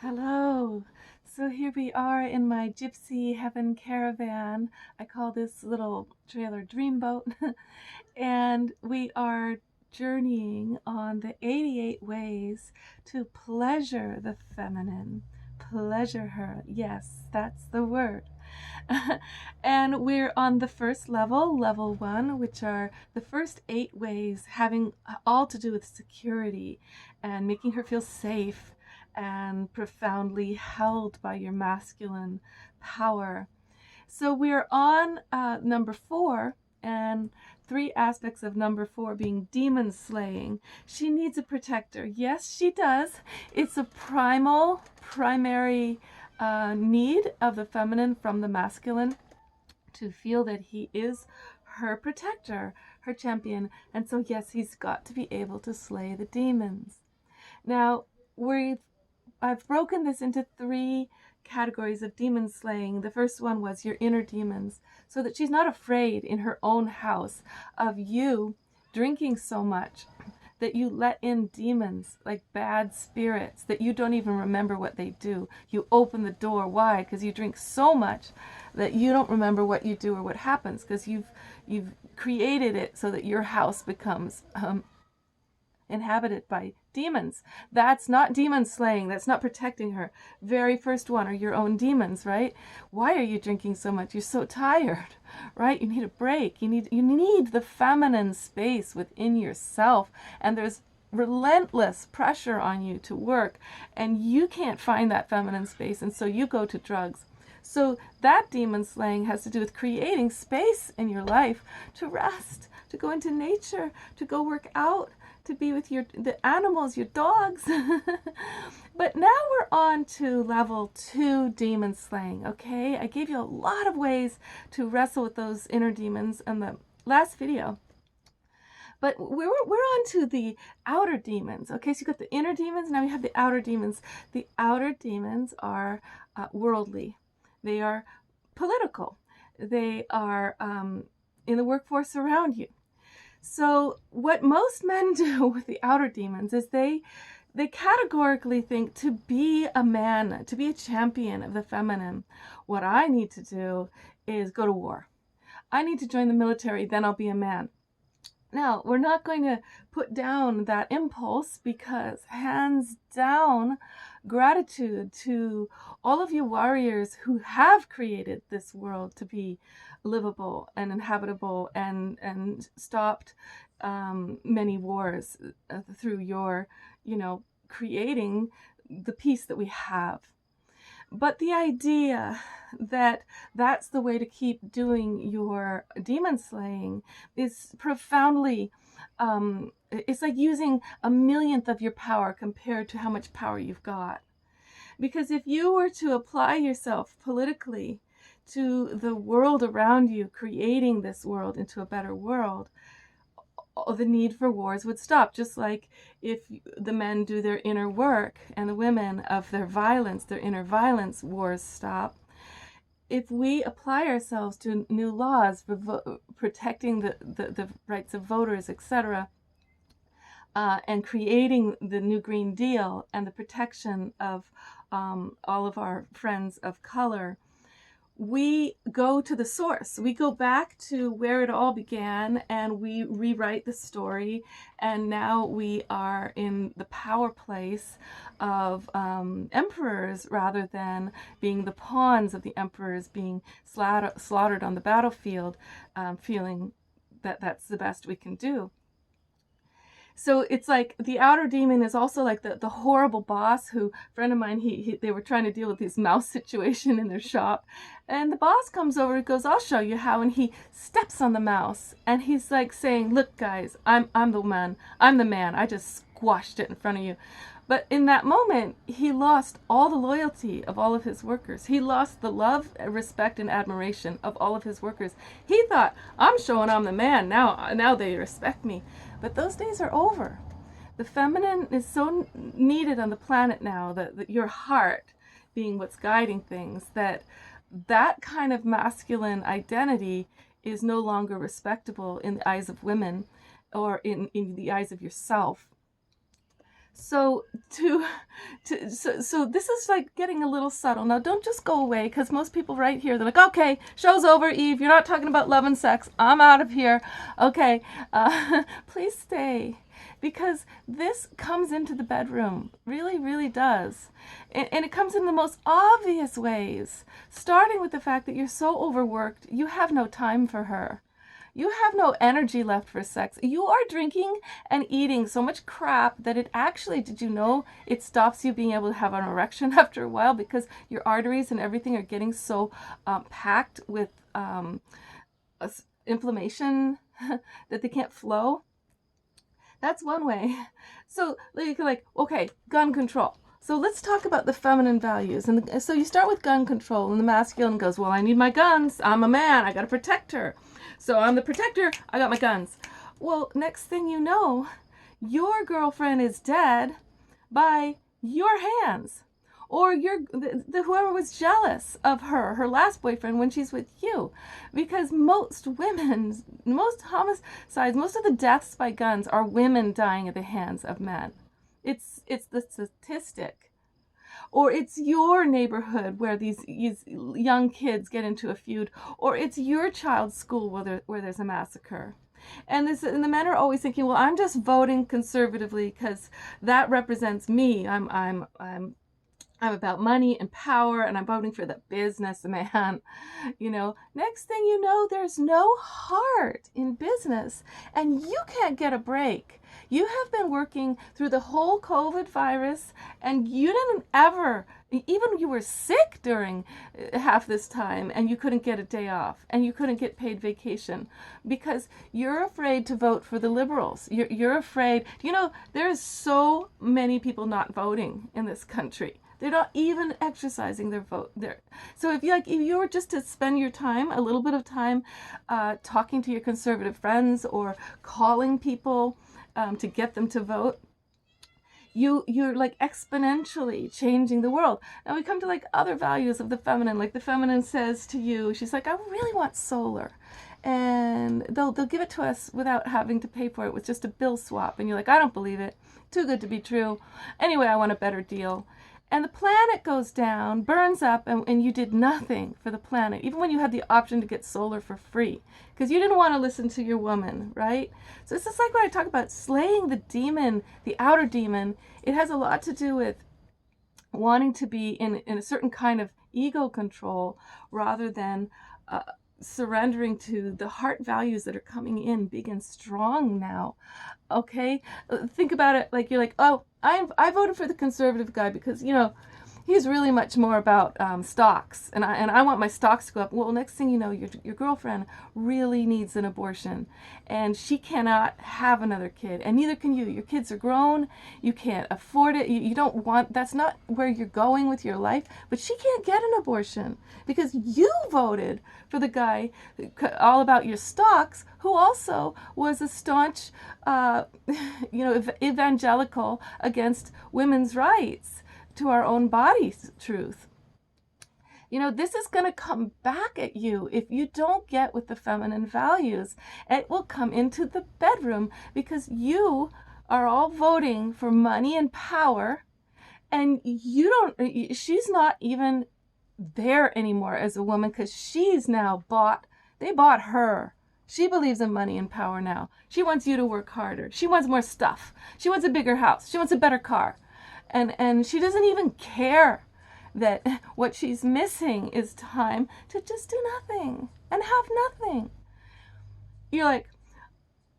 Hello. So here we are in my Gypsy Heaven caravan. I call this little trailer Dreamboat. And we are journeying on the 88 ways to pleasure the feminine. Pleasure her. Yes, that's the word. And we're on the first level, level 1, which are the first 8 ways having all to do with security and making her feel safe and profoundly held by your masculine power. So we're on number 4, and 3 aspects of number 4 being demon slaying. She needs a protector. Yes, she does. It's a primary need of the feminine from the masculine to feel that he is her protector, her champion. And so, yes, he's got to be able to slay the demons. Now, I've broken this into 3 categories of demon slaying. The first one was your inner demons, so that she's not afraid in her own house of you drinking so much that you let in demons like bad spirits that you don't even remember what they do. You open the door wide because you drink so much that you don't remember what you do or what happens, because you've created it so that your house becomes inhabited by demons. That's not demon slaying. That's not protecting her. Very first one are your own demons, right? Why are you drinking so much? You're so tired, right? You need a break. You need the feminine space within yourself, and there's relentless pressure on you to work, and you can't find that feminine space, and so you go to drugs. So that demon slaying has to do with creating space in your life to rest, to go into nature, to go work out, to be with the animals, your dogs. But now we're on to level 2 demon slaying, okay? I gave you a lot of ways to wrestle with those inner demons in the last video. But we're on to the outer demons, okay? So you got the inner demons, now we have the outer demons. The outer demons are worldly. They are political. They are in the workforce around you. So what most men do with the outer demons is they categorically think to be a man, to be a champion of the feminine, what I need to do is go to war. I need to join the military, then I'll be a man. Now, we're not going to put down that impulse, because hands down, gratitude to all of you warriors who have created this world to be livable and inhabitable and stopped many wars through your, creating the peace that we have. But the idea that that's the way to keep doing your demon slaying is profoundly, it's like using a millionth of your power compared to how much power you've got. Because if you were to apply yourself politically to the world around you, creating this world into a better world, the need for wars would stop. Just like if the men do their inner work and the women of their violence, their inner violence, wars stop. If we apply ourselves to new laws for protecting the rights of voters, etc., and creating the new Green Deal and the protection of all of our friends of color, we go to the source. We go back to where it all began, and we rewrite the story. And now we are in the power place of emperors, rather than being the pawns of the emperors, being slaughtered on the battlefield, feeling that that's the best we can do. So it's like the outer demon is also like the horrible boss who, a friend of mine, they were trying to deal with this mouse situation in their shop. And the boss comes over and goes, I'll show you how. And he steps on the mouse. And he's like saying, look, guys, I'm the man. I'm the man. I just squashed it in front of you. But in that moment, he lost all the loyalty of all of his workers. He lost the love, respect, and admiration of all of his workers. He thought, I'm showing I'm the man. Now they respect me. But those days are over. The feminine is so needed on the planet now, that your heart being what's guiding things, that kind of masculine identity is no longer respectable in the eyes of women, or in the eyes of yourself. So so this is like getting a little subtle. Now don't just go away, because most people right here, they're like, okay, show's over, Eve. You're not talking about love and sex. I'm out of here. Okay, please stay, because this comes into the bedroom, really, really does. And it comes in the most obvious ways, starting with the fact that you're so overworked, you have no time for her. You have no energy left for sex. You are drinking and eating so much crap that it actually, did you know, it stops you being able to have an erection after a while, because your arteries and everything are getting so packed with inflammation that they can't flow. That's one way. So like, okay, gun control. So let's talk about the feminine values. And so you start with gun control, and the masculine goes, well, I need my guns. I'm a man. I got to protect her. So I'm the protector. I got my guns. Well, next thing you know, your girlfriend is dead by your hands. Or whoever was jealous of her last boyfriend, when she's with you. Because most women, most homicides, most of the deaths by guns are women dying at the hands of men. It's the statistic. Or it's your neighborhood where these young kids get into a feud. Or it's your child's school where there's a massacre. And the men are always thinking, well, I'm just voting conservatively because that represents me. I'm about money and power, and I'm voting for the businessman. Next thing you know, there's no heart in business, and you can't get a break. You have been working through the whole COVID virus, and you didn't ever, even you were sick during half this time, and you couldn't get a day off, and you couldn't get paid vacation, because you're afraid to vote for the liberals. You're afraid. There's so many people not voting in this country. They're not even exercising their vote there. So if you were just to spend your time, a little bit of time, talking to your conservative friends or calling people to get them to vote, you're like exponentially changing the world. Now we come to like other values of the feminine. Like the feminine says to you, she's like, I really want solar. And they'll give it to us without having to pay for it, with just a bill swap. And you're like, I don't believe it. Too good to be true. Anyway, I want a better deal. And the planet goes down, burns up, and you did nothing for the planet, even when you had the option to get solar for free, because you didn't want to listen to your woman, right? So it's just like when I talk about slaying the demon, the outer demon, it has a lot to do with wanting to be in a certain kind of ego control, rather than surrendering to the heart values that are coming in big and strong now. Okay, think about it like you're like, oh, I voted for the conservative guy because he's really much more about stocks, and I want my stocks to go up. Well, next thing you know, your girlfriend really needs an abortion, and she cannot have another kid, and neither can you. Your kids are grown, you can't afford it. You don't want. That's not where you're going with your life. But she can't get an abortion because you voted for the guy all about your stocks, who also was a staunch, evangelical against women's rights to our own body's truth. This is going to come back at you if you don't get with the feminine values. It will come into the bedroom because you are all voting for money and power, and she's not even there anymore as a woman, because she's now they bought her. She believes in money and power now. She wants you to work harder. She wants more stuff. She wants a bigger house. She wants a better car. And she doesn't even care that what she's missing is time to just do nothing and have nothing. You're like,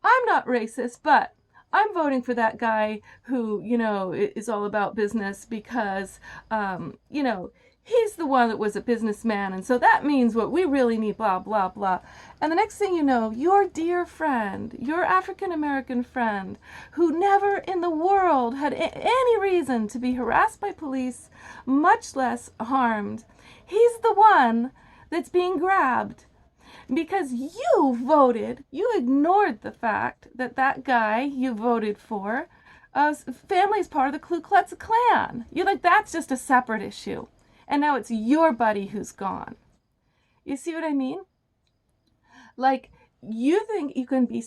I'm not racist, but I'm voting for that guy who, is all about business because, he's the one that was a businessman, and so that means what we really need, blah, blah, blah. And the next thing you know, your dear friend, your African-American friend, who never in the world had any reason to be harassed by police, much less harmed, he's the one that's being grabbed. Because you ignored the fact that guy you voted for, family is part of the Ku Klux Klan. You're like, that's just a separate issue. And now it's your buddy who's gone. You see what I mean? Like, you think you can be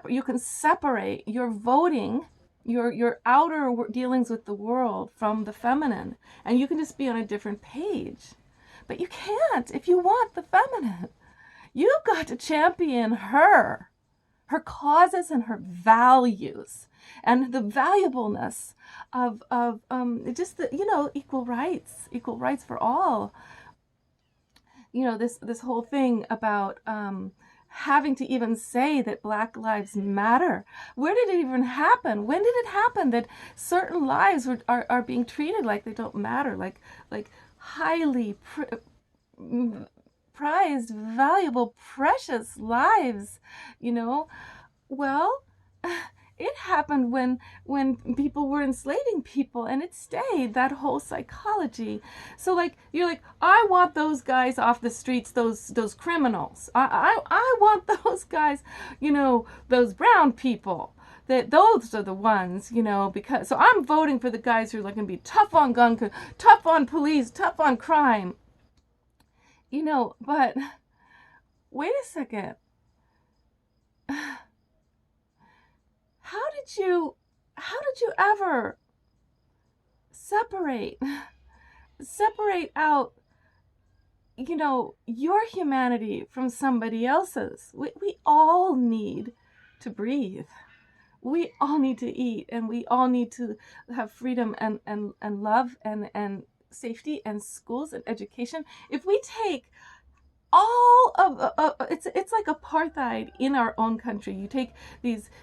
you can separate your voting your outer dealings with the world from the feminine, and you can just be on a different page. But you can't if you want the feminine. You've got to champion her causes and her values, and the valuableness of just the, equal rights for all. This whole thing about having to even say that Black Lives Matter. Where did it even happen? When did it happen that certain lives are being treated like they don't matter, like highly prized, valuable, precious lives, Well, it happened when people were enslaving people, and it stayed, that whole psychology. So you're like, I want those guys off the streets, those criminals. I want those guys, those brown people. That those are the ones, because so I'm voting for the guys who are going to be tough on gun, tough on police, tough on crime. But wait a second. How did you ever separate out, your humanity from somebody else's? We all need to breathe. We all need to eat, and we all need to have freedom and love and safety and schools and education. If we take all of it's like apartheid in our own country. You take these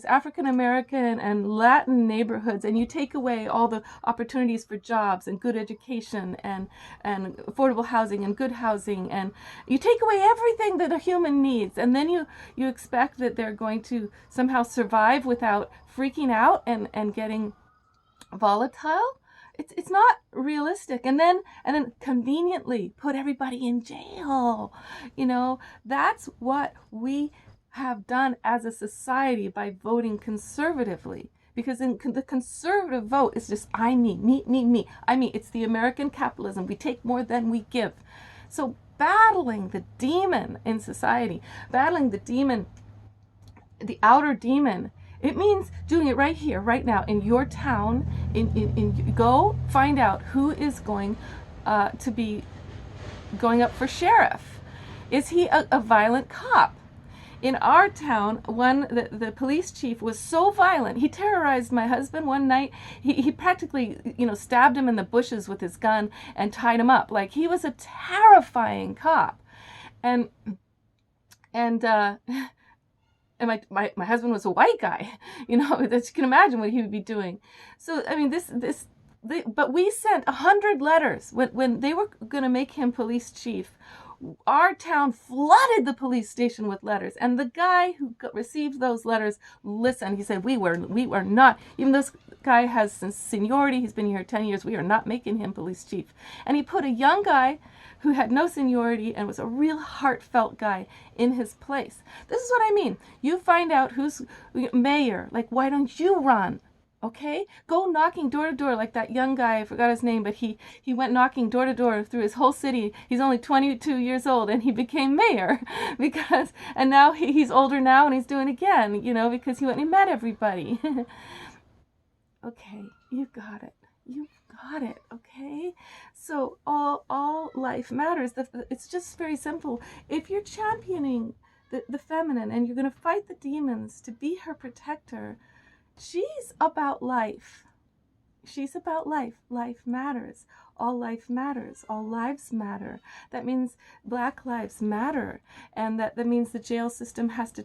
African American and Latin neighborhoods, and you take away all the opportunities for jobs and good education and affordable housing and good housing, and you take away everything that a human needs, and then you expect that they're going to somehow survive without freaking out and getting volatile. It's not realistic. And then conveniently put everybody in jail. That's what we have done as a society by voting conservatively. Because the conservative vote is just I, me. I mean, it's the American capitalism. We take more than we give. So battling the demon in society, battling the demon, the outer demon, it means doing it right here, right now, in your town. Go find out who is going to be going up for sheriff. Is he a violent cop? In our town, the police chief was so violent, he terrorized my husband one night. He practically, stabbed him in the bushes with his gun and tied him up. Like, he was a terrifying cop. And my husband was a white guy, that you can imagine what he would be doing. So, I mean, but we sent 100 letters when they were going to make him police chief. Our town flooded the police station with letters, and the guy who received those letters listened. He said, we were not, even though this guy has seniority, he's been here 10 years, we are not making him police chief. And he put a young guy who had no seniority and was a real heartfelt guy in his place. This is what I mean. You find out who's mayor. Like, why don't you run? Okay, go knocking door to door like that young guy. I forgot his name, but he went knocking door to door through his whole city. He's only 22 years old, and he became mayor and now he's older now, and he's doing it again, because he went and met everybody. Okay, you got it. Okay, so all life matters. It's just very simple. If you're championing the feminine, and you're going to fight the demons to be her protector, she's about life. Life matters. All life matters. All lives matter. That means Black lives matter. And that means the jail system has to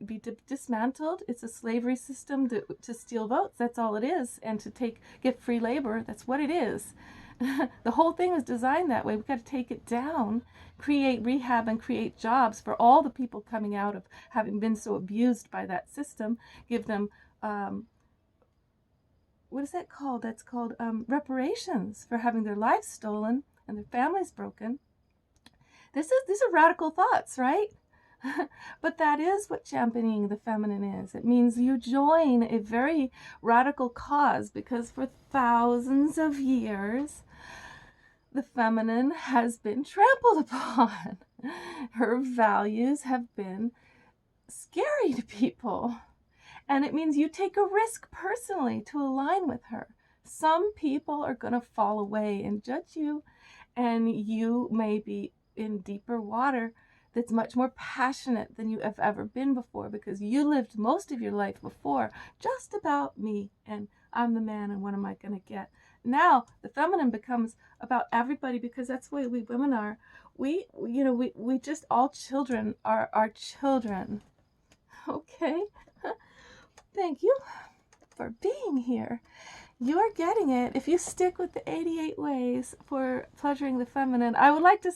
be dismantled. It's a slavery system to steal votes. That's all it is. And to get free labor. That's what it is. The whole thing was designed that way. We've got to take it down, create rehab, and create jobs for all the people coming out of having been so abused by that system. Give them what is that called? That's called reparations for having their lives stolen and their families broken. These are radical thoughts, right? But that is what championing the feminine is. It means you join a very radical cause, because for thousands of years, the feminine has been trampled upon. Her values have been scary to people. And it means you take a risk personally to align with her. Some people are going to fall away and judge you, and you may be in deeper water that's much more passionate than you have ever been before, because you lived most of your life before just about me and I'm the man and what am I going to get. Now the feminine becomes about everybody, because that's the way we women are. We just, all children are our children. Okay. Thank you for being here. You're getting it if you stick with the 88 ways for pleasuring the feminine. I would like to